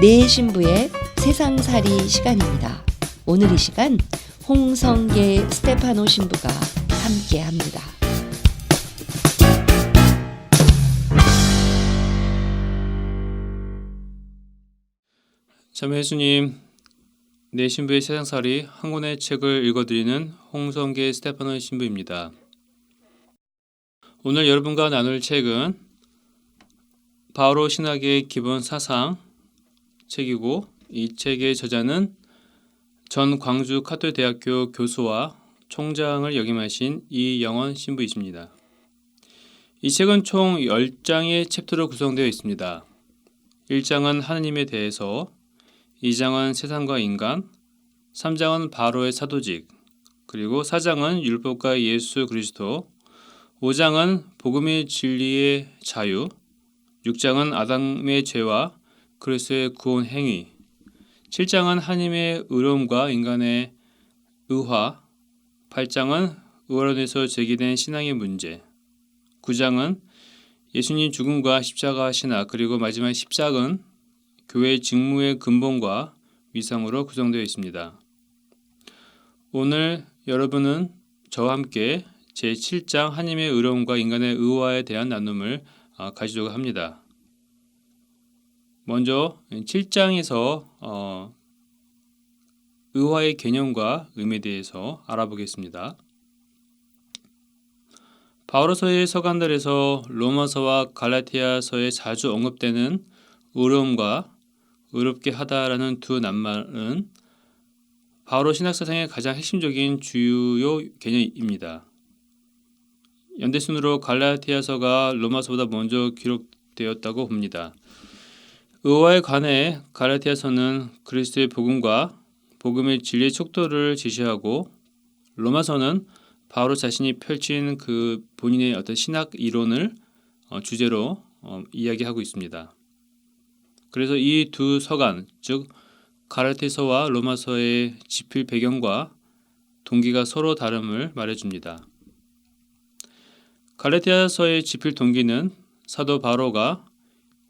내 신부의 세상살이 시간입니다. 오늘 이 시간 홍성계 스테파노 신부가 함께합니다. 자매 예수님, 내 신부의 세상살이 한 권의 책을 읽어드리는 홍성계 스테파노 신부입니다. 오늘 여러분과 나눌 책은 바오로 신학의 기본 사상 책이고, 이 책의 저자는 전 광주 카톨대학교 교수와 총장을 역임하신 이영원 신부이십니다. 이 책은 총 10장의 챕터로 구성되어 있습니다. 1장은 하느님에 대해서, 2장은 세상과 인간, 3장은 바로의 사도직, 그리고 4장은 율법과 예수 그리스도, 5장은 복음의 진리의 자유, 6장은 아담의 죄와 그리스도의 구원 행위, 7장은 하나님의 의로움과 인간의 의화, 8장은 의원에서 제기된 신앙의 문제, 9장은 예수님 죽음과 십자가 신학, 그리고 마지막 10장은 교회의 직무의 근본과 위상으로 구성되어 있습니다. 오늘 여러분은 저와 함께 제7장 하나님의 의로움과 인간의 의화에 대한 나눔을 가지려고 합니다. 먼저 7장에서 의화의 개념과 의미에 대해서 알아보겠습니다. 바오로서의 서간들에서 로마서와 갈라티아서에 자주 언급되는 의로움과 의롭게 하다라는 두 낱말은 바오로 신학사상의 가장 핵심적인 주요 개념입니다. 연대순으로 갈라티아서가 로마서보다 먼저 기록되었다고 봅니다. 의화에 관해 갈라티아서는 그리스도의 복음과 복음의 진리의 척도를 제시하고, 로마서는 바오로 자신이 펼친 그 본인의 어떤 신학 이론을 주제로 이야기하고 있습니다. 그래서 이 두 서간, 즉 갈라티아서와 로마서의 집필 배경과 동기가 서로 다름을 말해줍니다. 갈라티아서의 집필 동기는 사도 바오로가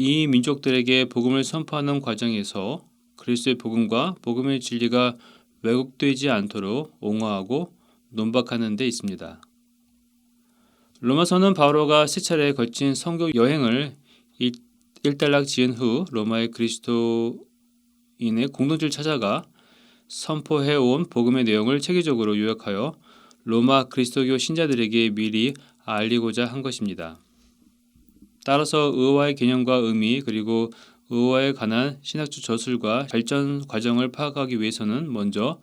이 민족들에게 복음을 선포하는 과정에서 그리스도의 복음과 복음의 진리가 왜곡되지 않도록 옹호하고 논박하는 데 있습니다. 로마서는 바오로가 세 차례에 걸친 선교 여행을 일단락 지은 후 로마의 그리스도인의 공동체를 찾아가 선포해온 복음의 내용을 체계적으로 요약하여 로마 그리스도교 신자들에게 미리 알리고자 한 것입니다. 따라서 의화의 개념과 의미, 그리고 의화에 관한 신학적 저술과 발전 과정을 파악하기 위해서는 먼저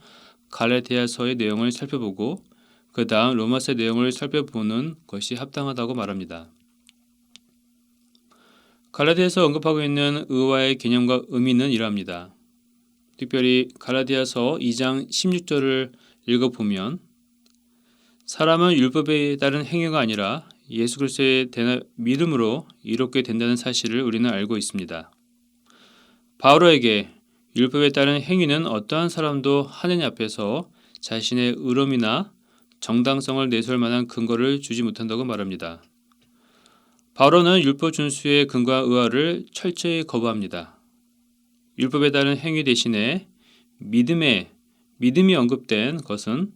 갈라티아서의 내용을 살펴보고 그 다음 로마서의 내용을 살펴보는 것이 합당하다고 말합니다. 갈라티아서 언급하고 있는 의화의 개념과 의미는 이러합니다. 특별히 갈라티아서 2장 16절을 읽어보면, 사람은 율법에 따른 행위가 아니라 예수 그리스도에 대한 믿음으로 이롭게 된다는 사실을 우리는 알고 있습니다. 바오로에게 율법에 따른 행위는 어떠한 사람도 하느님 앞에서 자신의 의로움이나 정당성을 내세울 만한 근거를 주지 못한다고 말합니다. 바오로는 율법 준수의 근거와 의화를 철저히 거부합니다. 율법에 따른 행위 대신에 믿음이 언급된 것은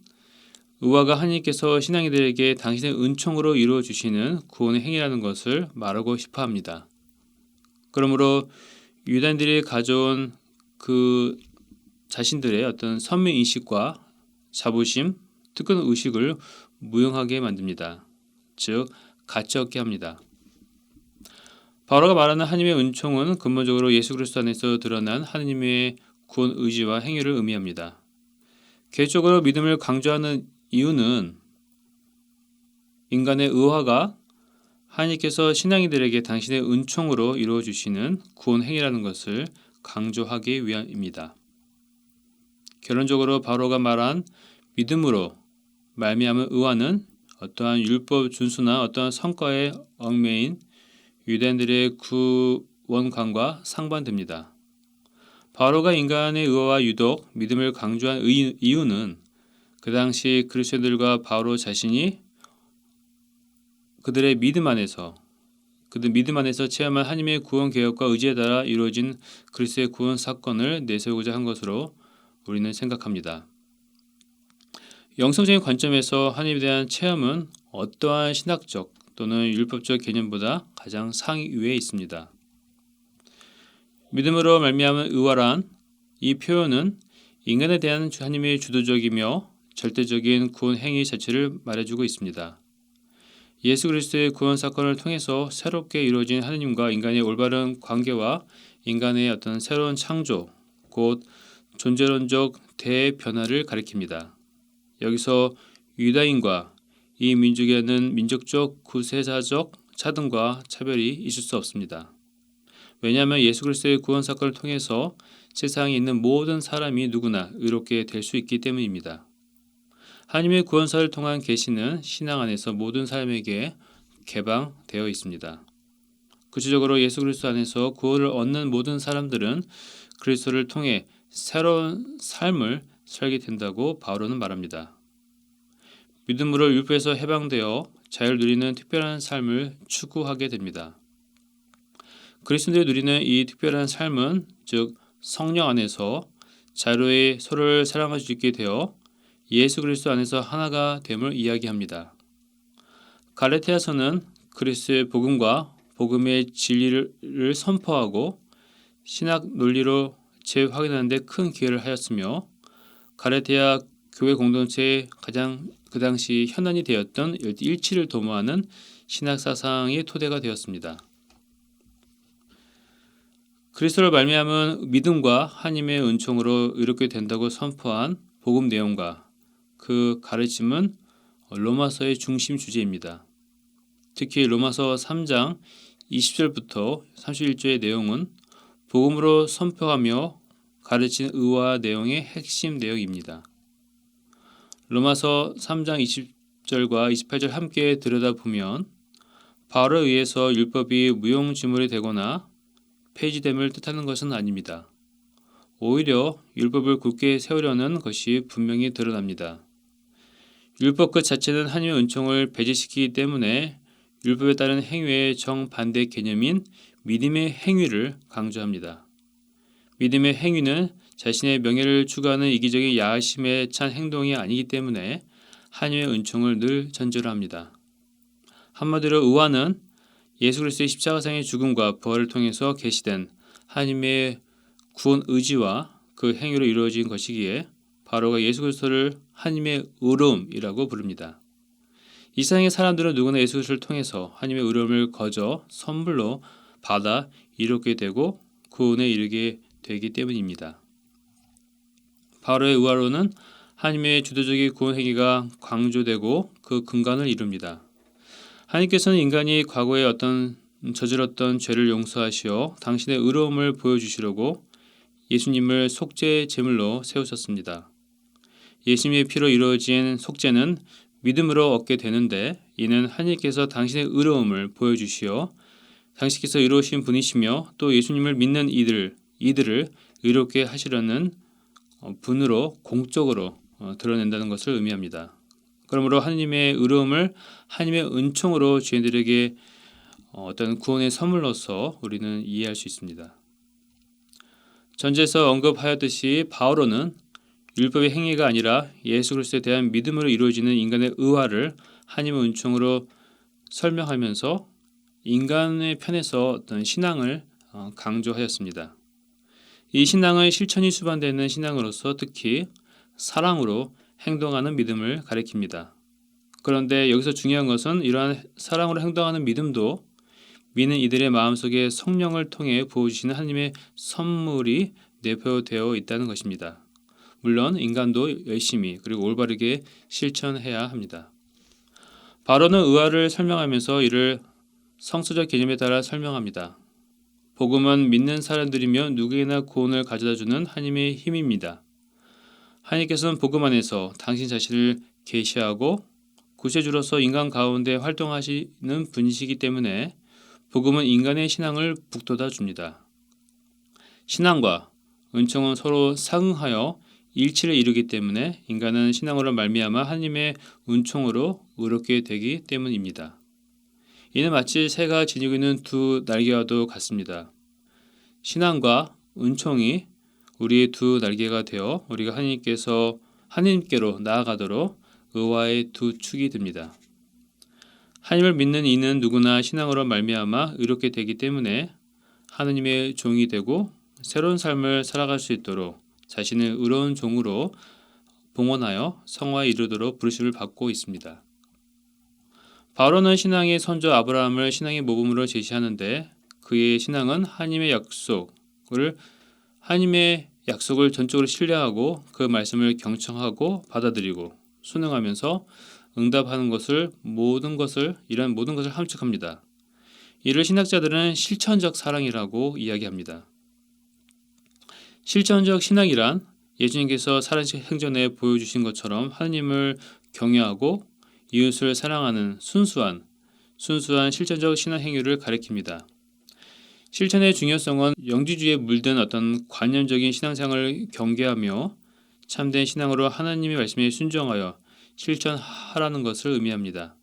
의화가 하나님께서 신앙인들에게 당신의 은총으로 이루어 주시는 구원의 행위라는 것을 말하고 싶어 합니다. 그러므로 유대인들이 가져온 그 자신들의 어떤 선민 인식과 자부심, 특권 의식을 무용하게 만듭니다. 즉 가치 없게 합니다. 바오로가 말하는 하나님의 은총은 근본적으로 예수 그리스도 안에서 드러난 하나님의 구원 의지와 행위를 의미합니다. 개인적으로 믿음을 강조하는 이유는 인간의 의화가 하나님께서 신앙인들에게 당신의 은총으로 이루어 주시는 구원 행위라는 것을 강조하기 위함입니다. 결론적으로 바오로가 말한 믿음으로 말미암은 의화는 어떠한 율법 준수나 어떠한 성과에 얽매인 유대인들의 구원관과 상반됩니다. 바오로가 인간의 의화와 유독 믿음을 강조한 이유는 그 당시 그리스도인들과 바오로 자신이 그들의 믿음 안에서 그들 믿음 안에서 체험한 하나님의 구원 계획과 의지에 따라 이루어진 그리스도의 구원 사건을 내세우고자 한 것으로 우리는 생각합니다. 영성적인 관점에서 하나님에 대한 체험은 어떠한 신학적 또는 율법적 개념보다 가장 상위에 있습니다. 믿음으로 말미암은 의와란 이 표현은 인간에 대한 하나님의 주도적이며 절대적인 구원 행위 자체를 말해주고 있습니다. 예수 그리스도의 구원 사건을 통해서 새롭게 이루어진 하나님과 인간의 올바른 관계와 인간의 어떤 새로운 창조, 곧 존재론적 대변화를 가리킵니다. 여기서 유다인과 이 민족에는 민족적 구세사적 차등과 차별이 있을 수 없습니다. 왜냐하면 예수 그리스도의 구원 사건을 통해서 세상에 있는 모든 사람이 누구나 의롭게 될 수 있기 때문입니다. 하나님의 구원사를 통한 계시는 신앙 안에서 모든 사람에게 개방되어 있습니다. 구체적으로 예수 그리스도 안에서 구원을 얻는 모든 사람들은 그리스도를 통해 새로운 삶을 살게 된다고 바울은 말합니다. 믿음으로 율법에서 해방되어 자유를 누리는 특별한 삶을 추구하게 됩니다. 그리스도인들이 누리는 이 특별한 삶은 즉 성령 안에서 자유로이 서로를 사랑할 수 있게 되어 예수 그리스도 안에서 하나가 됨을 이야기합니다. 갈라디아서는 그리스도의 복음과 복음의 진리를 선포하고 신학 논리로 재확인하는 데 큰 기여를 하였으며 갈라디아 교회 공동체의 가장 그 당시 현안이 되었던 일치를 도모하는 신학 사상의 토대가 되었습니다. 그리스도를 말미암은 믿음과 하나님의 은총으로 의롭게 된다고 선포한 복음 내용과 그 가르침은 로마서의 중심 주제입니다. 특히 로마서 3장 20절부터 31절의 내용은 복음으로 선포하며 가르친 의와 내용의 핵심 내용입니다. 로마서 3장 20절과 28절 함께 들여다보면 바울에 의해서 율법이 무용지물이 되거나 폐지됨을 뜻하는 것은 아닙니다. 오히려 율법을 굳게 세우려는 것이 분명히 드러납니다. 율법 그 자체는 하나님의 은총을 배제시키기 때문에 율법에 따른 행위의 정반대 개념인 믿음의 행위를 강조합니다. 믿음의 행위는 자신의 명예를 추구하는 이기적인 야심에 찬 행동이 아니기 때문에 하나님의 은총을 늘 전제로 합니다. 한마디로 의와는 예수 그리스도의 십자가상의 죽음과 부활을 통해서 계시된 하나님의 구원 의지와 그 행위로 이루어진 것이기에 바로가 예수 그리스도를 하나님의 의로움이라고 부릅니다. 이 세상의 사람들은 누구나 예수 그리스도를 통해서 하나님의 의로움을 거저 선물로 받아 이롭게 되고 구원에 이르게 되기 때문입니다. 바로의 의화로는 하나님의 주도적인 구원 행위가 강조되고 그 근간을 이룹니다. 하나님께서는 인간이 과거에 어떤 저질렀던 죄를 용서하시어 당신의 의로움을 보여주시려고 예수님을 속죄 제물로 세우셨습니다. 예수님의 피로 이루어진 속죄는 믿음으로 얻게 되는데 이는 하나님께서 당신의 의로움을 보여주시어 당신께서 의로우신 분이시며 또 예수님을 믿는 이들을 의롭게 하시려는 분으로 공적으로 드러낸다는 것을 의미합니다. 그러므로 하나님의 의로움을 하나님의 은총으로 죄인들에게 어떤 구원의 선물로서 우리는 이해할 수 있습니다. 전제에서 언급하였듯이 바오로는 율법의 행위가 아니라 예수 그리스도에 대한 믿음으로 이루어지는 인간의 의화를 하나님의 은총으로 설명하면서 인간의 편에서 어떤 신앙을 강조하였습니다. 이 신앙은 실천이 수반되는 신앙으로서 특히 사랑으로 행동하는 믿음을 가리킵니다. 그런데 여기서 중요한 것은 이러한 사랑으로 행동하는 믿음도 믿는 이들의 마음속에 성령을 통해 부어주시는 하나님의 선물이 내포되어 있다는 것입니다. 물론 인간도 열심히 그리고 올바르게 실천해야 합니다. 바로는 의화를 설명하면서 이를 성서적 개념에 따라 설명합니다. 복음은 믿는 사람들이면 누구에게나 구원을 가져다주는 하나님의 힘입니다. 하나님께서는 복음 안에서 당신 자신을 계시하고 구세주로서 인간 가운데 활동하시는 분이시기 때문에 복음은 인간의 신앙을 북돋아 줍니다. 신앙과 은총은 서로 상응하여 일치를 이루기 때문에 인간은 신앙으로 말미암아 하나님의 은총으로 의롭게 되기 때문입니다. 이는 마치 새가 지니고 있는 두 날개와도 같습니다. 신앙과 은총이 우리의 두 날개가 되어 우리가 하나님께로 나아가도록 의와의 두 축이 됩니다. 하나님을 믿는 이는 누구나 신앙으로 말미암아 의롭게 되기 때문에 하나님의 종이 되고 새로운 삶을 살아갈 수 있도록 자신을 의로운 종으로 봉헌하여 성화에 이르도록 부르심을 받고 있습니다. 바로는 신앙의 선조 아브라함을 신앙의 모범으로 제시하는데 그의 신앙은 하나님의 약속을 전적으로 신뢰하고 그 말씀을 경청하고 받아들이고 순응하면서 응답하는 모든 것을 함축합니다. 이를 신학자들은 실천적 사랑이라고 이야기합니다. 실천적 신앙이란 예수님께서 살아계신 행전에 보여주신 것처럼 하나님을 경외하고 이웃을 사랑하는 순수한 실천적 신앙 행위를 가리킵니다. 실천의 중요성은 영지주의에 물든 어떤 관념적인 신앙생활을 경계하며 참된 신앙으로 하나님의 말씀에 순종하여 실천하라는 것을 의미합니다.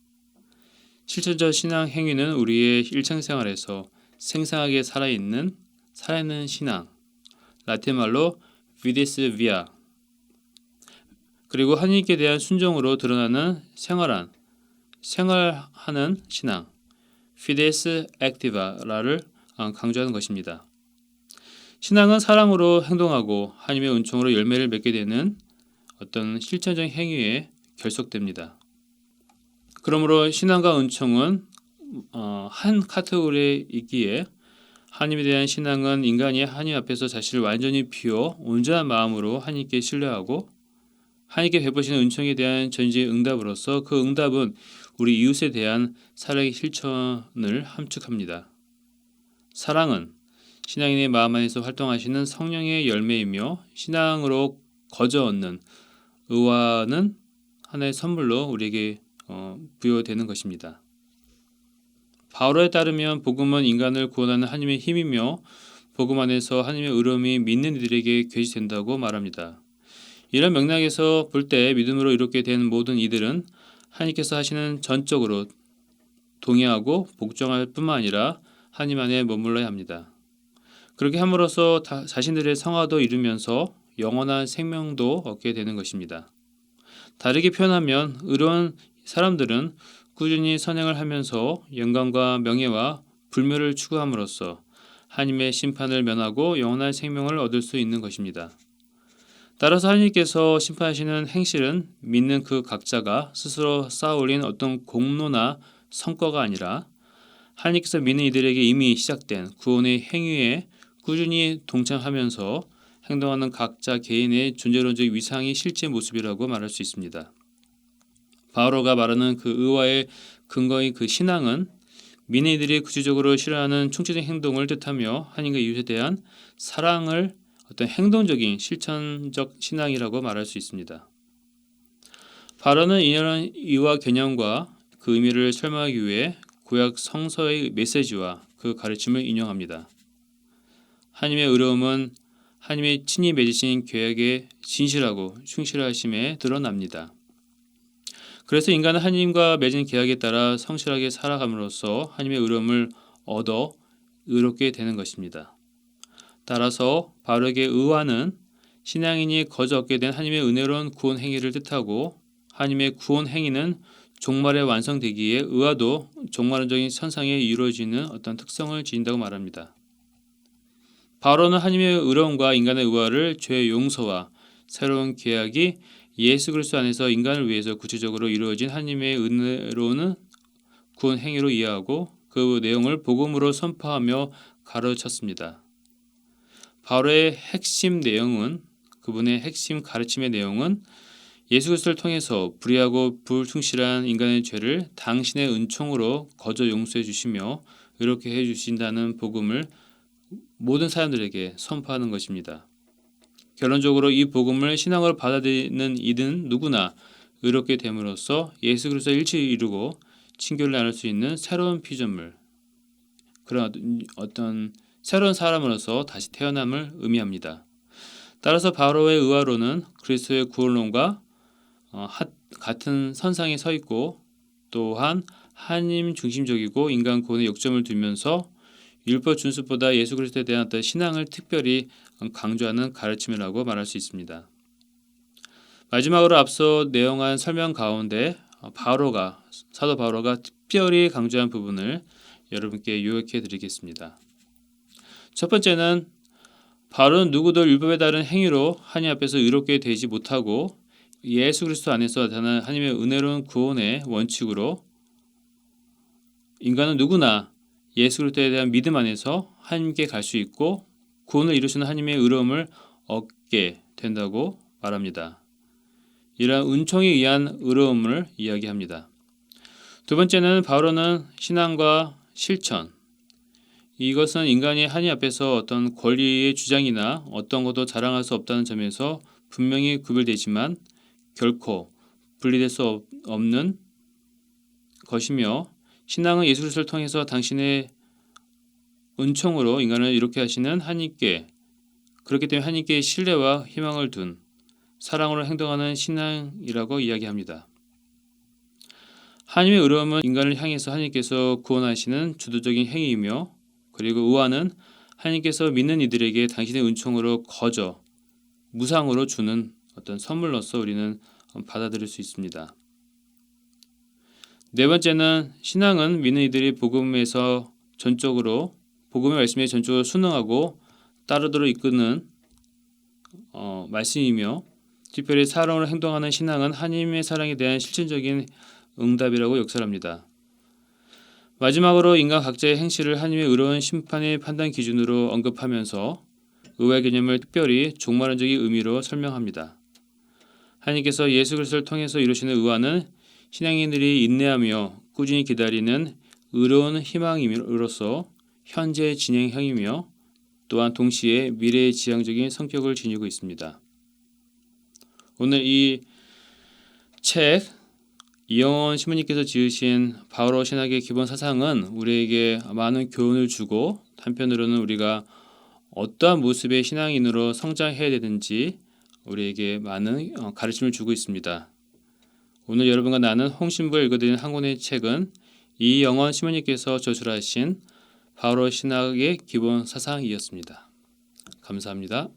실천적 신앙 행위는 우리의 일상생활에서 생생하게 살아있는 신앙, 라틴말로 vides via, 그리고 하나님께 대한 순종으로 드러나는 생활하는 신앙, fides activa를 강조하는 것입니다. 신앙은 사랑으로 행동하고 하나님의 은총으로 열매를 맺게 되는 어떤 실천적 행위에 결속됩니다. 그러므로 신앙과 은총은 한 카테고리에 있기에 하나님에 대한 신앙은 인간이 하나님 앞에서 자신을 완전히 비워 온전한 마음으로 하나님께 신뢰하고 하나님께 베푸시는 은총에 대한 전지의 응답으로서 그 응답은 우리 이웃에 대한 사랑의 실천을 함축합니다. 사랑은 신앙인의 마음 안에서 활동하시는 성령의 열매이며 신앙으로 거저 얻는 의와는 하나의 선물로 우리에게 부여되는 것입니다. 바울에 따르면 복음은 인간을 구원하는 하나님의 힘이며 복음 안에서 하나님의 의로움이 믿는 이들에게 계시된다고 말합니다. 이런 맥락에서 볼 때 믿음으로 이롭게 된 모든 이들은 하나님께서 하시는 전적으로 동의하고 복종할 뿐만 아니라 하나님 안에 머물러야 합니다. 그렇게 함으로써 자신들의 성화도 이루면서 영원한 생명도 얻게 되는 것입니다. 다르게 표현하면 의로운 사람들은 꾸준히 선행을 하면서 영광과 명예와 불멸을 추구함으로써 하나님의 심판을 면하고 영원한 생명을 얻을 수 있는 것입니다. 따라서 하나님께서 심판하시는 행실은 믿는 그 각자가 스스로 쌓아올린 어떤 공로나 성과가 아니라 하나님께서 믿는 이들에게 이미 시작된 구원의 행위에 꾸준히 동참하면서 행동하는 각자 개인의 존재론적 위상의 실제 모습이라고 말할 수 있습니다. 바오로가 말하는 그 의와의 근거인 그 신앙은 믿는 이들이 구체적으로 실현하는 총체적 행동을 뜻하며 하나님과 이웃에 대한 사랑을 어떤 행동적인 실천적 신앙이라고 말할 수 있습니다. 바로는 이런 의와 개념과 그 의미를 설명하기 위해 구약 성서의 메시지와 그 가르침을 인용합니다. 하나님의 의로움은 하나님의 친히 맺으신 계약에 진실하고 충실하심에 드러납니다. 그래서 인간은 하나님과 맺은 계약에 따라 성실하게 살아감으로써 하나님의 의로움을 얻어 의롭게 되는 것입니다. 따라서 바로에게 의와는 신앙인이 거저 얻게 된 하나님의 은혜로운 구원 행위를 뜻하고 하나님의 구원 행위는 종말에 완성되기에 의와도 종말론적인 선상에 이루어지는 어떤 특성을 지닌다고 말합니다. 바로는 하나님의 의로움과 인간의 의와를 죄의 용서와 새로운 계약이 예수 그리스도 안에서 인간을 위해서 구체적으로 이루어진 하나님의 은혜로운 구원 행위로 이해하고 그 내용을 복음으로 선포하며 가르쳤습니다. 바로의 핵심 내용은 그분의 핵심 가르침의 내용은 예수 그리스도를 통해서 불의하고 불충실한 인간의 죄를 당신의 은총으로 거저 용서해 주시며 이렇게 해 주신다는 복음을 모든 사람들에게 선포하는 것입니다. 결론적으로 이 복음을 신앙으로 받아들이는 이든 누구나 의롭게 됨으로써 예수 그리스도와 일치를 이루고 친교를 나눌 수 있는 새로운 피조물, 그런 어떤 새로운 사람으로서 다시 태어남을 의미합니다. 따라서 바로의 의화로는 그리스도의 구원론과 같은 선상에 서 있고 또한 하나님 중심적이고 인간 구원에 역점을 두면서 율법 준수보다 예수 그리스도에 대한 어떤 신앙을 특별히 강조하는 가르침이라고 말할 수 있습니다. 마지막으로 앞서 내용한 설명 가운데 사도 바오로가 특별히 강조한 부분을 여러분께 요약해 드리겠습니다. 첫 번째는 바로는 누구도 율법에 따른 행위로 하나님 앞에서 의롭게 되지 못하고 예수 그리스도 안에서 나타난 하나님의 은혜로운 구원의 원칙으로 인간은 누구나 예수 그리스도에 대한 믿음 안에서 하나님께 갈 수 있고 구원을 이루시는 하나님의 의로움을 얻게 된다고 말합니다. 이러한 은총에 의한 의로움을 이야기합니다. 두 번째는 바오로는 신앙과 실천, 이것은 인간이 하나님 앞에서 어떤 권리의 주장이나 어떤 것도 자랑할 수 없다는 점에서 분명히 구별되지만 결코 분리될 수 없는 것이며 신앙은 예수 그리스도를 통해서 당신의 은총으로 인간을 이렇게 하시는 하나님께, 그렇기 때문에 하나님께 신뢰와 희망을 둔 사랑으로 행동하는 신앙이라고 이야기합니다. 하나님의 의로움은 인간을 향해서 하나님께서 구원하시는 주도적인 행위이며 그리고 의와는 하나님께서 믿는 이들에게 당신의 은총으로 거저 무상으로 주는 어떤 선물로서 우리는 받아들일 수 있습니다. 네 번째는 신앙은 믿는 이들이 복음의 말씀에 전적으로 순응하고 따르도록 이끄는 말씀이며 특별히 사랑으로 행동하는 신앙은 하나님의 사랑에 대한 실천적인 응답이라고 역설합니다. 마지막으로 인간 각자의 행실을 하나님의 의로운 심판의 판단 기준으로 언급하면서 의의 개념을 특별히 종말론적인 의미로 설명합니다. 하나님께서 예수 그리스도를 통해서 이루시는 의와는 신앙인들이 인내하며 꾸준히 기다리는 의로운 희망으로서 현재 진행형이며 또한 동시에 미래의 지향적인 성격을 지니고 있습니다. 오늘 이 책 이영원 신부님께서 지으신 바오로 신학의 기본 사상은 우리에게 많은 교훈을 주고 한편으로는 우리가 어떠한 모습의 신앙인으로 성장해야 되는지 우리에게 많은 가르침을 주고 있습니다. 오늘 여러분과 나는 홍신부가 읽어드린 한 권의 책은 이영원 신부님께서 저술하신 바오로 신학의 기본 사상이었습니다. 감사합니다.